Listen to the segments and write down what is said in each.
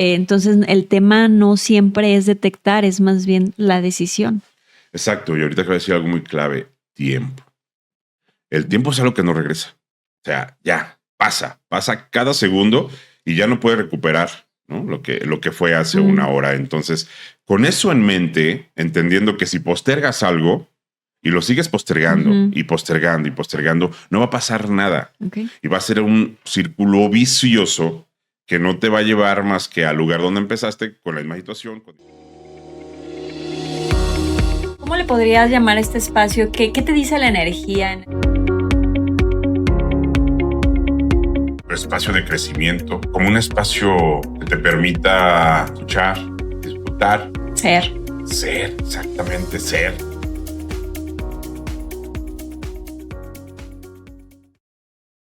Entonces, el tema no siempre es detectar, es más bien la decisión. Exacto. Y ahorita quiero decir algo muy clave. Tiempo. El tiempo es algo que no regresa. O sea, ya pasa cada segundo y ya no puede recuperar, ¿no? Lo que fue hace una hora. Entonces, con eso en mente, entendiendo que si postergas algo y lo sigues postergando y postergando y postergando, no va a pasar nada. Okay. Y va a ser un círculo vicioso que no te va a llevar más que al lugar donde empezaste con la misma situación. ¿Cómo le podrías llamar a este espacio? ¿Qué te dice la energía? Espacio de crecimiento, como un espacio que te permita escuchar, disfrutar. Ser, Exactamente, ser.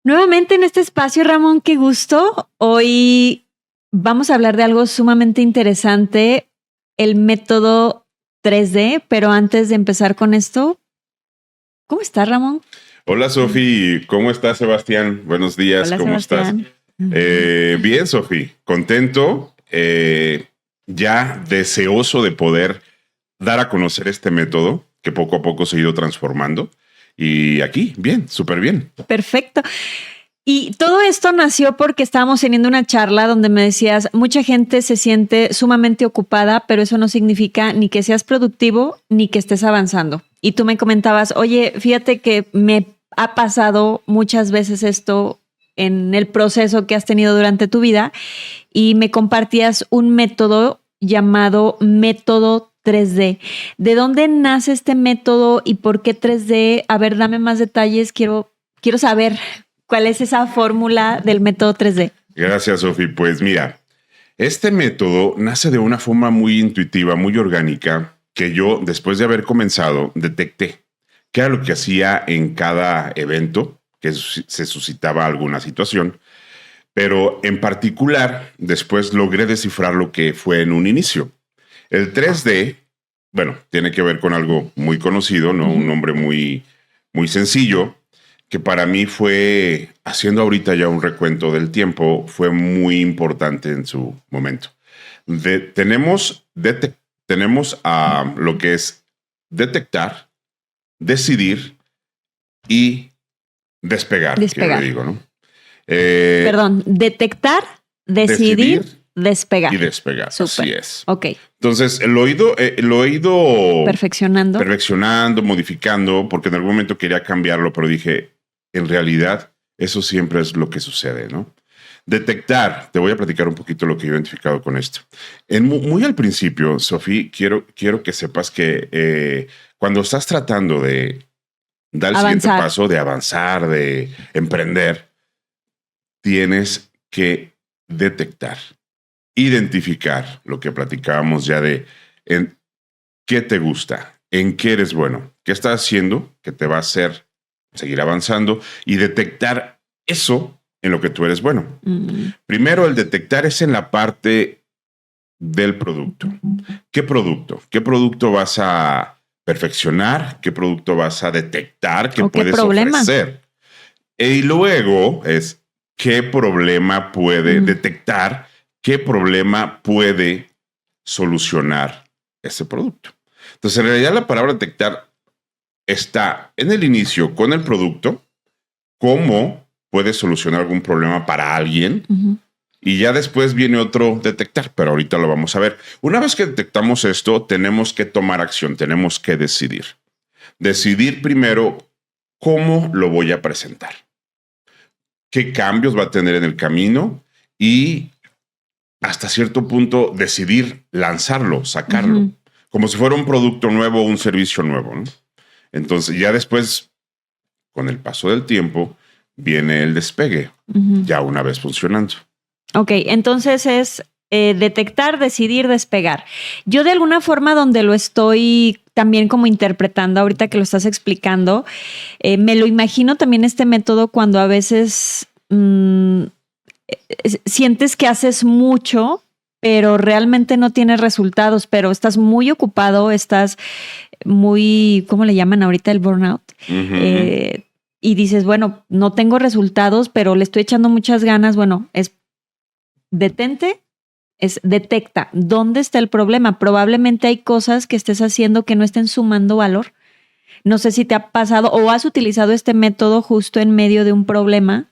Nuevamente en este espacio, Ramón, qué gusto. Hoy vamos a hablar de algo sumamente interesante, el método 3D, pero antes de empezar con esto, ¿cómo estás, Ramón? Hola, Sofi. ¿Cómo estás, Sebastián? Buenos días. Hola, ¿Cómo Sebastián. estás? Bien, Sofi. Contento, ya deseoso de poder dar a conocer este método que poco a poco se ha ido transformando. Y aquí, bien, súper bien. Perfecto. Y todo esto nació porque estábamos teniendo una charla donde me decías, mucha gente se siente sumamente ocupada, pero eso no significa ni que seas productivo ni que estés avanzando. Y tú me comentabas, oye, fíjate que me ha pasado muchas veces esto en el proceso que has tenido durante tu vida y me compartías un método llamado método 3D. ¿De dónde nace este método y por qué 3D? A ver, dame más detalles. Quiero saber cuál es esa fórmula del método 3D. Gracias, Sofi. Pues mira, este método nace de una forma muy intuitiva, muy orgánica, que yo, después de haber comenzado, detecté qué era lo que hacía en cada evento que se suscitaba alguna situación. Pero en particular, después logré descifrar lo que fue en un inicio. El 3D, bueno, tiene que ver con algo muy conocido, ¿no? Un nombre muy, muy sencillo, que para mí fue, haciendo ahorita ya un recuento del tiempo, fue muy importante en su momento. Tenemos a lo que es detectar, decidir y despegar. Que yo le digo, ¿no? Perdón, detectar, decidir, despegar. Y despegar, Súper. así es. Ok. Entonces, lo he ido perfeccionando, modificando, porque en algún momento quería cambiarlo, pero dije, en realidad, eso siempre es lo que sucede, ¿no? Detectar, te voy a platicar un poquito lo que he identificado con esto. Muy al principio, Sofía, quiero que sepas que cuando estás tratando de dar el siguiente paso, de avanzar, de emprender, tienes que detectar, identificar lo que platicábamos ya de en qué te gusta, en qué eres bueno, qué estás haciendo que te va a hacer seguir avanzando y detectar eso en lo que tú eres bueno. Primero, el detectar es en la parte del producto. ¿Qué producto? ¿Qué producto vas a perfeccionar? ¿Qué producto vas a detectar que puedes ofrecer? Y luego es qué problema puede detectar, qué problema puede solucionar ese producto. Entonces, en realidad la palabra detectar está en el inicio con el producto, cómo puede solucionar algún problema para alguien, y ya después viene otro detectar, pero ahorita lo vamos a ver. Una vez que detectamos esto, tenemos que tomar acción, tenemos que decidir. Decidir primero cómo lo voy a presentar, qué cambios va a tener en el camino y hasta cierto punto decidir lanzarlo, sacarlo, como si fuera un producto nuevo o un servicio nuevo, ¿no? Entonces ya después, con el paso del tiempo, viene el despegue, ya una vez funcionando. Ok, entonces es detectar, decidir, despegar. Yo de alguna forma donde lo estoy también como interpretando ahorita que lo estás explicando, me lo imagino también este método cuando a veces sientes que haces mucho, pero realmente no tienes resultados, pero estás muy ocupado, estás muy, ¿cómo le llaman ahorita? El burnout. Y dices, bueno, no tengo resultados, pero le estoy echando muchas ganas. Bueno, es detente, es detecta dónde está el problema. Probablemente hay cosas que estés haciendo que no estén sumando valor. No sé si te ha pasado o has utilizado este método justo en medio de un problema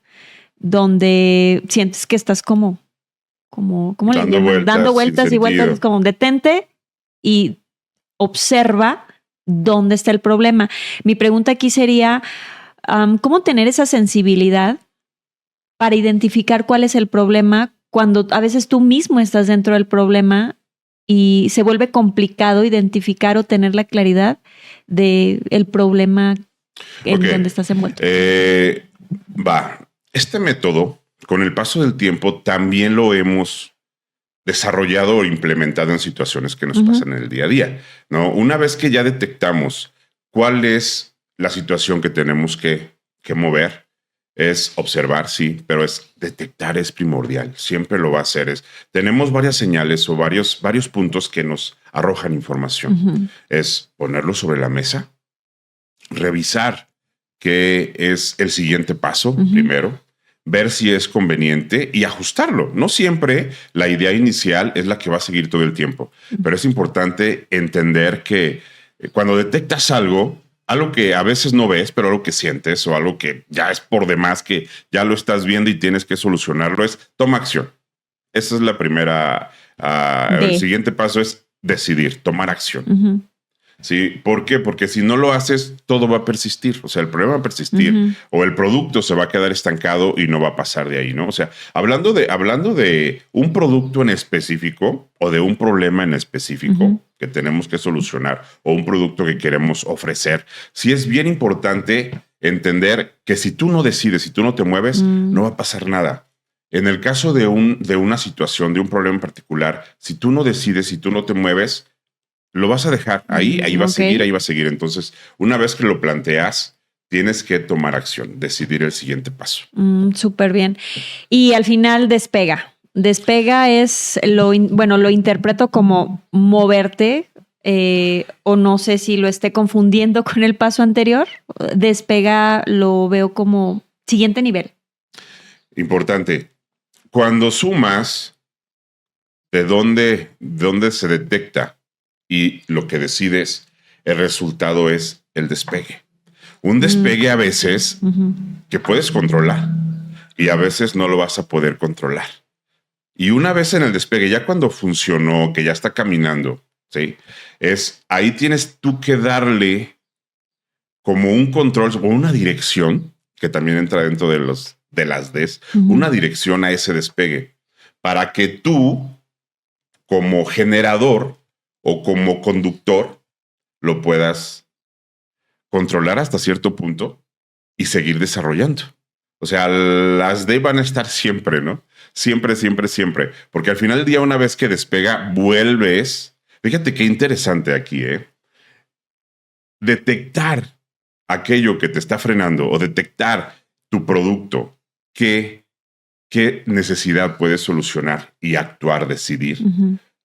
donde sientes que estás como ¿cómo le llaman? Dando vueltas y vueltas. Es como detente y observa dónde está el problema. Mi pregunta aquí sería, ¿cómo tener esa sensibilidad para identificar cuál es el problema cuando a veces tú mismo estás dentro del problema y se vuelve complicado identificar o tener la claridad del problema en donde estás envuelto? Este método, con el paso del tiempo, también lo hemos desarrollado o implementado en situaciones que nos pasan en el día a día, ¿no? Una vez que ya detectamos cuál es la situación que tenemos que mover, es observar, sí, pero es detectar es primordial. Siempre lo va a hacer. Tenemos varias señales o varios puntos que nos arrojan información. Es ponerlo sobre la mesa, revisar qué es el siguiente paso primero, ver si es conveniente y ajustarlo. No siempre la idea inicial es la que va a seguir todo el tiempo, pero es importante entender que cuando detectas algo que a veces no ves, pero algo que sientes o algo que ya es por demás, que ya lo estás viendo y tienes que solucionarlo, es toma acción. Esa es la primera. El siguiente paso es decidir, tomar acción. ¿Sí? ¿Por qué? Porque si no lo haces, todo va a persistir. O sea, el problema va a persistir o el producto se va a quedar estancado y no va a pasar de ahí, ¿no? O sea, hablando de un producto en específico o de un problema en específico que tenemos que solucionar o un producto que queremos ofrecer, sí es bien importante entender que si tú no decides, si tú no te mueves, no va a pasar nada. En el caso de una situación, de un problema en particular, si tú no decides, si tú no te mueves, lo vas a dejar ahí va a seguir. Entonces, una vez que lo planteas, tienes que tomar acción, decidir el siguiente paso. Súper bien. Y al final despega. Despega es lo interpreto como moverte, o no sé si lo esté confundiendo con el paso anterior. Despega lo veo como siguiente nivel. Importante. Cuando sumas de dónde se detecta y lo que decides, el resultado es el despegue. Un despegue a veces que puedes controlar y a veces no lo vas a poder controlar. Y una vez en el despegue, ya cuando funcionó, que ya está caminando, ¿sí? Ahí tienes tú que darle como un control o una dirección, que también entra dentro de las Ds, una dirección a ese despegue, para que tú, como generador, o como conductor, lo puedas controlar hasta cierto punto y seguir desarrollando. O sea, las D van a estar siempre, ¿no? Siempre, siempre, siempre. Porque al final del día, una vez que despega, vuelves. Fíjate qué interesante aquí, ¿eh? Detectar aquello que te está frenando o detectar tu producto, qué necesidad puedes solucionar y actuar, decidir.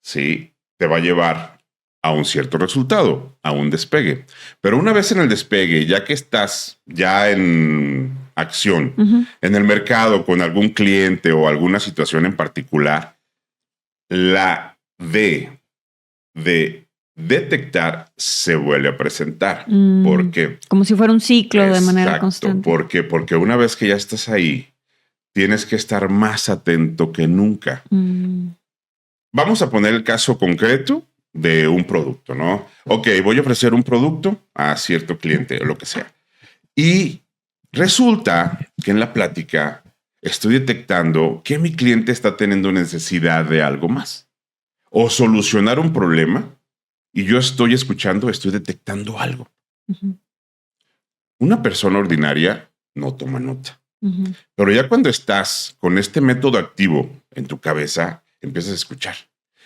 Sí, te va a llevar a un cierto resultado, a un despegue. Pero una vez en el despegue, ya que estás ya en acción, en el mercado con algún cliente o alguna situación en particular, la D de detectar se vuelve a presentar. ¿Por qué? Como si fuera un ciclo. Exacto, de manera constante. ¿Por qué? Porque una vez que ya estás ahí, tienes que estar más atento que nunca. Vamos a poner el caso concreto de un producto, ¿no? Ok, voy a ofrecer un producto a cierto cliente o lo que sea. Y resulta que en la plática estoy detectando que mi cliente está teniendo necesidad de algo más o solucionar un problema y yo estoy escuchando, estoy detectando algo. Una persona ordinaria no toma nota. Pero ya cuando estás con este método activo en tu cabeza, empiezas a escuchar.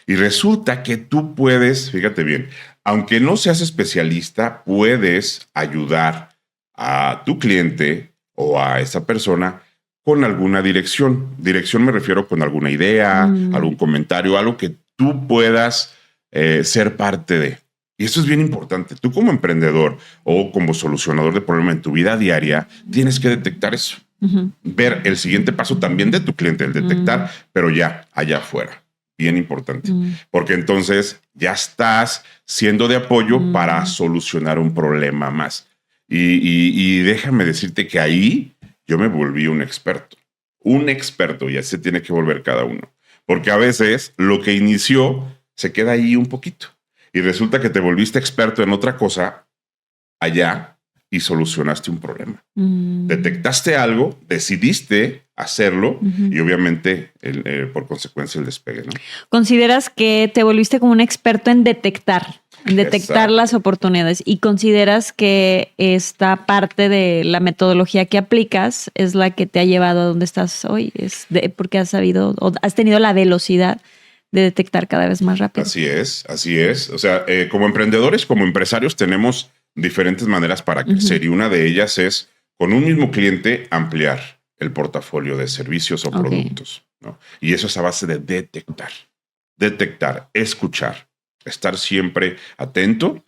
Y resulta que tú puedes, fíjate bien, aunque no seas especialista, puedes ayudar a tu cliente o a esa persona con alguna dirección. Dirección me refiero con alguna idea, algún comentario, algo que tú puedas ser parte de. Y eso es bien importante. Tú como emprendedor o como solucionador de problemas en tu vida diaria, tienes que detectar eso. Ver el siguiente paso también de tu cliente, el detectar, pero ya allá afuera. bien importante, porque entonces ya estás siendo de apoyo para solucionar un problema más. Y déjame decirte que ahí yo me volví un experto, y así se tiene que volver cada uno, porque a veces lo que inició se queda ahí un poquito y resulta que te volviste experto en otra cosa allá y solucionaste un problema. Detectaste algo, decidiste hacerlo y obviamente por consecuencia el despegue, ¿no? ¿Consideras que te volviste como un experto en detectar las oportunidades y consideras que esta parte de la metodología que aplicas es la que te ha llevado a donde estás hoy? Porque has sabido o has tenido la velocidad de detectar cada vez más rápido. Así es. O sea, como emprendedores, como empresarios tenemos diferentes maneras para crecer y una de ellas es con un mismo cliente ampliar el portafolio de servicios o productos, ¿no? Y eso es a base de detectar, escuchar, estar siempre atento.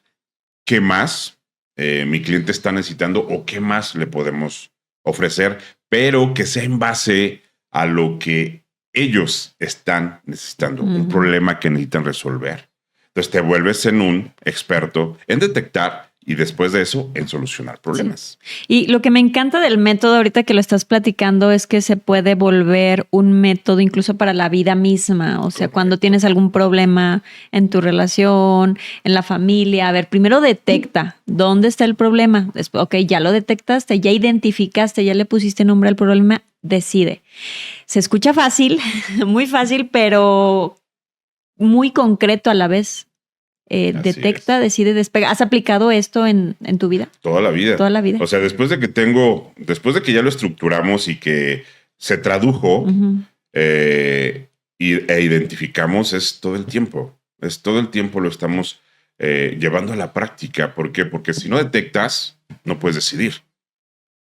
¿Qué más mi cliente está necesitando o qué más le podemos ofrecer? Pero que sea en base a lo que ellos están necesitando, un problema que necesitan resolver. Entonces te vuelves en un experto en detectar y después de eso en solucionar problemas. Sí. Y lo que me encanta del método ahorita que lo estás platicando es que se puede volver un método incluso para la vida misma. O sea, cuando tienes algún problema en tu relación, en la familia, a ver, primero detecta dónde está el problema. Después, ok, ya lo detectaste, ya identificaste, ya le pusiste nombre al problema, decide. Se escucha fácil, muy fácil, pero muy concreto a la vez. Detecta, decide, despega. ¿Has aplicado esto en tu vida? Toda la vida. Toda la vida. O sea, después de que ya lo estructuramos y que se tradujo e identificamos, es todo el tiempo. Lo estamos llevando a la práctica. ¿Por qué? Porque si no detectas, no puedes decidir.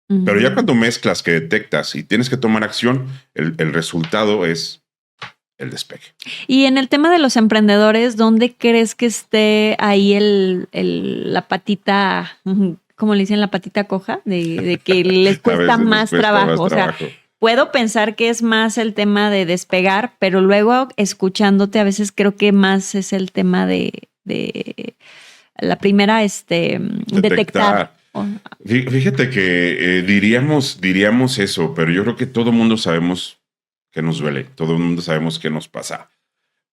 Pero ya cuando mezclas que detectas y tienes que tomar acción, el resultado es el despegue. Y en el tema de los emprendedores, ¿dónde crees que esté ahí la patita, como le dicen, la patita coja? De que les cuesta más trabajo. O sea, puedo pensar que es más el tema de despegar, pero luego escuchándote a veces creo que más es el tema de la primera, detectar. Fíjate que diríamos eso, pero yo creo que todo mundo sabemos que nos duele, todo el mundo sabemos qué nos pasa,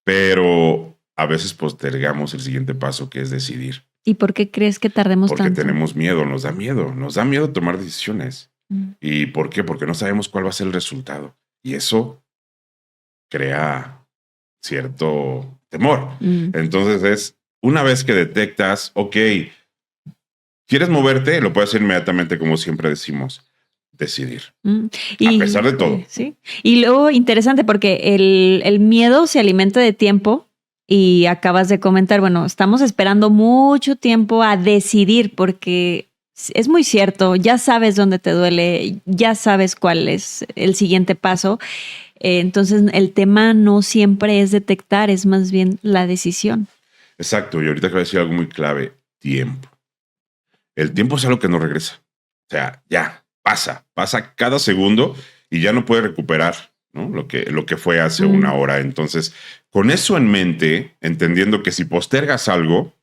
pero a veces postergamos el siguiente paso, que es decidir. ¿Y por qué crees que tardemos tanto? Porque tenemos miedo, nos da miedo tomar decisiones. ¿Y por qué? Porque no sabemos cuál va a ser el resultado. Y eso crea cierto temor. Entonces una vez que detectas, ok, ¿quieres moverte? Lo puedes hacer inmediatamente, como siempre decimos. Decidir. A pesar de todo. Sí. Y luego, interesante, porque el miedo se alimenta de tiempo y acabas de comentar, bueno, estamos esperando mucho tiempo a decidir porque es muy cierto, ya sabes dónde te duele, ya sabes cuál es el siguiente paso. Entonces, el tema no siempre es detectar, es más bien la decisión. Exacto. Y ahorita acabo de decir algo muy clave, tiempo. El tiempo es algo que no regresa. O sea, ya. Pasa cada segundo y ya no puede recuperar, ¿no? Lo que fue hace una hora. Entonces, con eso en mente, entendiendo que si postergas algo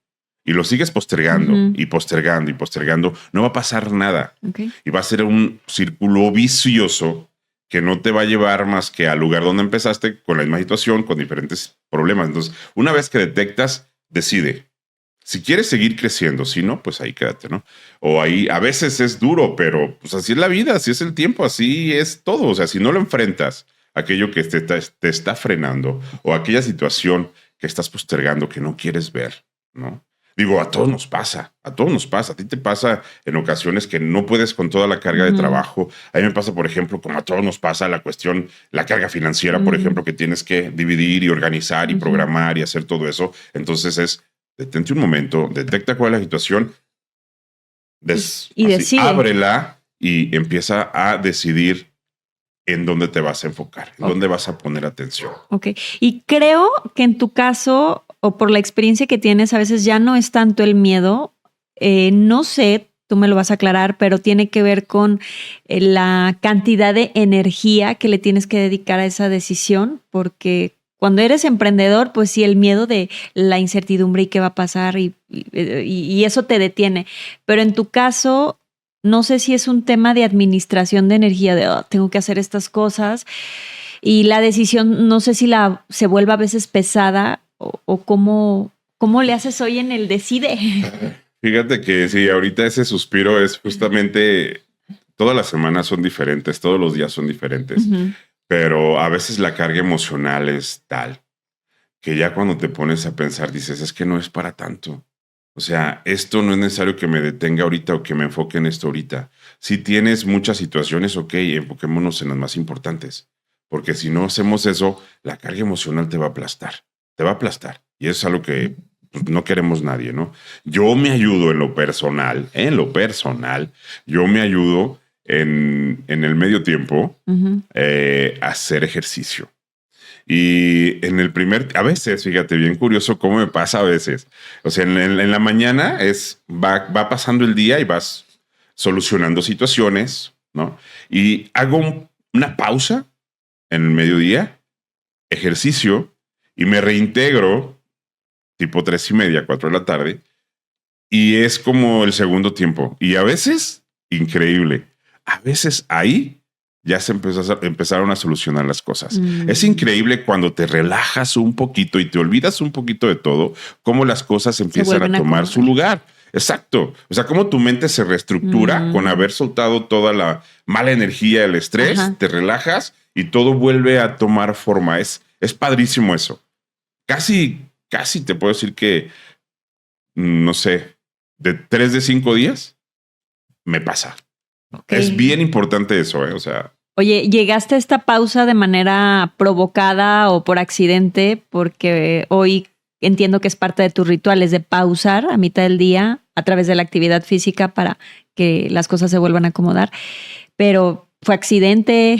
y lo sigues postergando y postergando, no va a pasar nada. Y va a ser un círculo vicioso que no te va a llevar más que al lugar donde empezaste con la misma situación, con diferentes problemas. Entonces, una vez que detectas, decide. Si quieres seguir creciendo, si no, pues ahí quédate, ¿no? O ahí a veces es duro, pero pues así es la vida, así es el tiempo, así es todo. O sea, si no lo enfrentas, aquello que te está frenando o aquella situación que estás postergando que no quieres ver, ¿no? Digo, a todos nos pasa. A ti te pasa en ocasiones que no puedes con toda la carga de trabajo. A mí me pasa, por ejemplo, como a todos nos pasa la carga financiera, por ejemplo, que tienes que dividir y organizar y programar y hacer todo eso. Entonces detente un momento, detecta cuál es la situación, decide. Ábrela y empieza a decidir en dónde te vas a enfocar, en dónde vas a poner atención. Ok. Y creo que en tu caso, o por la experiencia que tienes, a veces ya no es tanto el miedo. No sé, tú me lo vas a aclarar, pero tiene que ver con la cantidad de energía que le tienes que dedicar a esa decisión, porque Cuando eres emprendedor, pues sí, el miedo de la incertidumbre y qué va a pasar y eso te detiene. Pero en tu caso, no sé si es un tema de administración de energía, de tengo que hacer estas cosas y la decisión, no sé si se vuelve a veces pesada o cómo le haces hoy en el decide. Fíjate que sí, ahorita ese suspiro es justamente, todas las semanas son diferentes, todos los días son diferentes, pero a veces la carga emocional es tal que ya cuando te pones a pensar dices, es que no es para tanto. O sea, esto no es necesario que me detenga ahorita o que me enfoque en esto ahorita. Si tienes muchas situaciones, ok, enfoquémonos en las más importantes. Porque si no hacemos eso, la carga emocional te va a aplastar. Te va a aplastar. Y eso es algo que pues, no queremos nadie, ¿no? Yo me ayudo en lo personal, yo me ayudo en el medio tiempo a hacer ejercicio. Y en el a veces, fíjate, bien curioso cómo me pasa a veces. O sea, en la mañana va pasando el día y vas solucionando situaciones, ¿no? Y hago una pausa en el mediodía, ejercicio, y me reintegro tipo 3:30, 4 de la tarde, y es como el segundo tiempo. Y a veces, increíble, a veces ahí ya empezaron a solucionar las cosas. Es increíble cuando te relajas un poquito y te olvidas un poquito de todo, cómo las cosas empiezan a tomar su lugar. Exacto. O sea, cómo tu mente se reestructura con haber soltado toda la mala energía, el estrés, te relajas y todo vuelve a tomar forma. Es padrísimo eso. Casi te puedo decir que, no sé, de 3 de 5 días me pasa. Okay. Es bien importante eso, ¿eh? O sea. Oye, ¿llegaste a esta pausa de manera provocada o por accidente? Porque hoy entiendo que es parte de tus rituales de pausar a mitad del día a través de la actividad física para que las cosas se vuelvan a acomodar. Pero ¿fue accidente?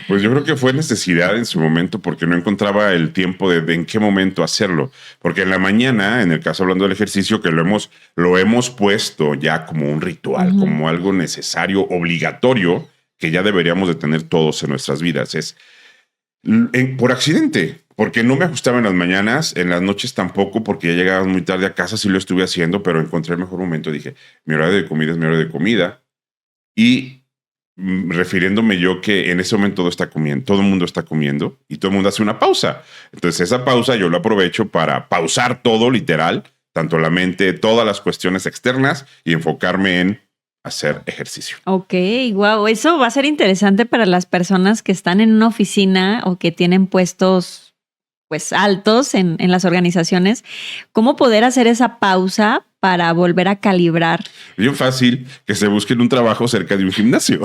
Pues yo creo que fue necesidad en su momento porque no encontraba el tiempo de en qué momento hacerlo. Porque en la mañana, en el caso hablando del ejercicio, que lo hemos puesto ya como un ritual, como algo necesario, obligatorio, que ya deberíamos de tener todos en nuestras vidas. Es por accidente, porque no me ajustaba en las mañanas, en las noches tampoco, porque ya llegaba muy tarde a casa, sí lo estuve haciendo, pero encontré el mejor momento. Dije, mi hora de comida es mi hora de comida. Y refiriéndome yo que en ese momento todo el mundo está comiendo y todo el mundo hace una pausa. Entonces esa pausa yo la aprovecho para pausar todo literal, tanto la mente, todas las cuestiones externas y enfocarme en hacer ejercicio. Ok, wow, eso va a ser interesante para las personas que están en una oficina o que tienen puestos pues altos en las organizaciones. ¿Cómo poder hacer esa pausa para volver a calibrar? Bien fácil, que se busquen un trabajo cerca de un gimnasio.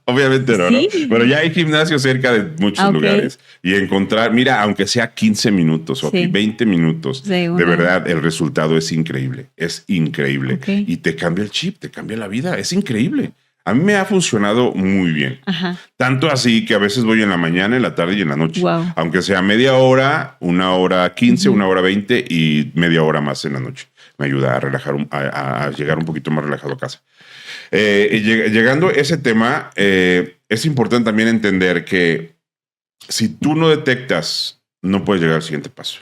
Obviamente no, ¿sí? ¿No? Pero ya hay gimnasios cerca de muchos lugares. Y encontrar, mira, aunque sea 15 minutos o 20 minutos, de verdad, el resultado es increíble. Es increíble. Okay. Y te cambia el chip, te cambia la vida. Es increíble. A mí me ha funcionado muy bien. Tanto así que a veces voy en la mañana, en la tarde y en la noche. Wow. Aunque sea media hora, 1:15, 1:20 y media hora más en la noche. Me ayuda a relajar, a llegar un poquito más relajado a casa. Llegando a ese tema, es importante también entender que si tú no detectas, no puedes llegar al siguiente paso.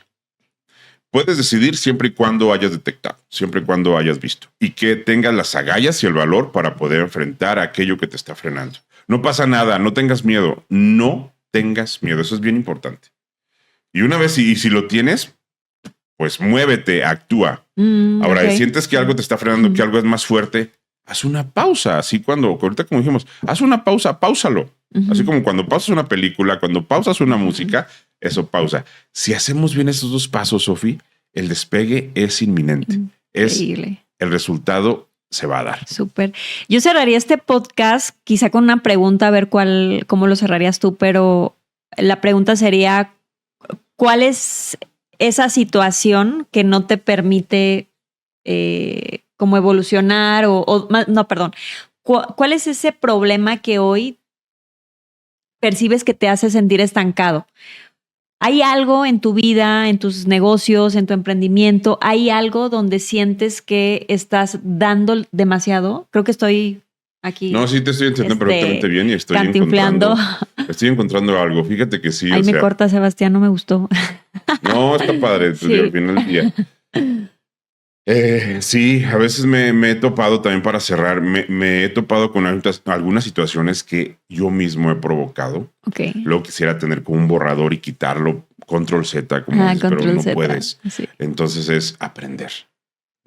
Puedes decidir siempre y cuando hayas detectado, siempre y cuando hayas visto y que tengas las agallas y el valor para poder enfrentar aquello que te está frenando. No pasa nada, no tengas miedo, no tengas miedo, eso es bien importante. Y una vez, y si lo tienes, pues muévete, actúa. Ahora, si sientes que algo te está frenando, que algo es más fuerte, haz una pausa. Así ahorita como dijimos, haz una pausa, páusalo. Así como cuando pausas una película, cuando pausas una música, eso pausa. Si hacemos bien esos dos pasos, Sofi, el despegue es inminente. Increíble. El resultado se va a dar. Súper. Yo cerraría este podcast quizá con una pregunta, a ver cómo lo cerrarías tú, pero la pregunta sería, ¿cuál es esa situación que no te permite como evolucionar ¿cuál es ese problema que hoy percibes que te hace sentir estancado? ¿Hay algo en tu vida, en tus negocios, en tu emprendimiento? ¿Hay algo donde sientes que estás dando demasiado? Creo que estoy aquí. No, sí te estoy entendiendo perfectamente bien y estoy encontrando algo. Fíjate que sí. Ahí me corta, Sebastián, no me gustó. No, está padre, Sí. al final del día. Sí, a veces me he topado también para cerrar, me he topado con algunas situaciones que yo mismo he provocado. Okay. Luego quisiera tener como un borrador y quitarlo, control Z, como dices, pero no puedes. Sí. Entonces es aprender.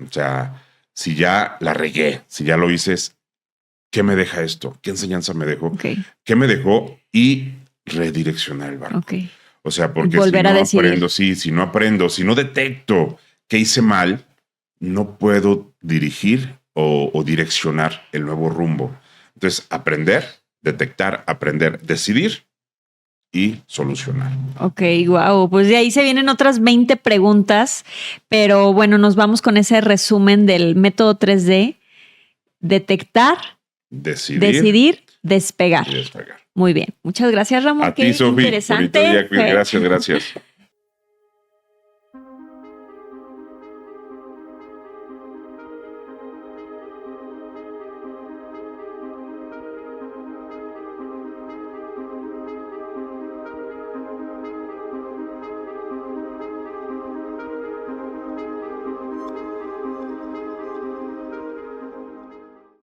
O sea, si ya la regué, si ya lo hice, ¿qué me deja esto? ¿Qué enseñanza me dejó? Okay. ¿Qué me dejó? Y redireccionar el barco. Okay. O sea, porque volver si no a decidir. aprendo, si no aprendo, si no detecto qué hice mal, no puedo dirigir o direccionar el nuevo rumbo. Entonces, aprender, detectar, aprender, decidir y solucionar. Ok, wow. Pues de ahí se vienen otras 20 preguntas, pero bueno, nos vamos con ese resumen del método 3D. Detectar, decidir, despegar. Y despegar. Muy bien. Muchas gracias, Ramón. A ti, Sofi, bonito día. Gracias.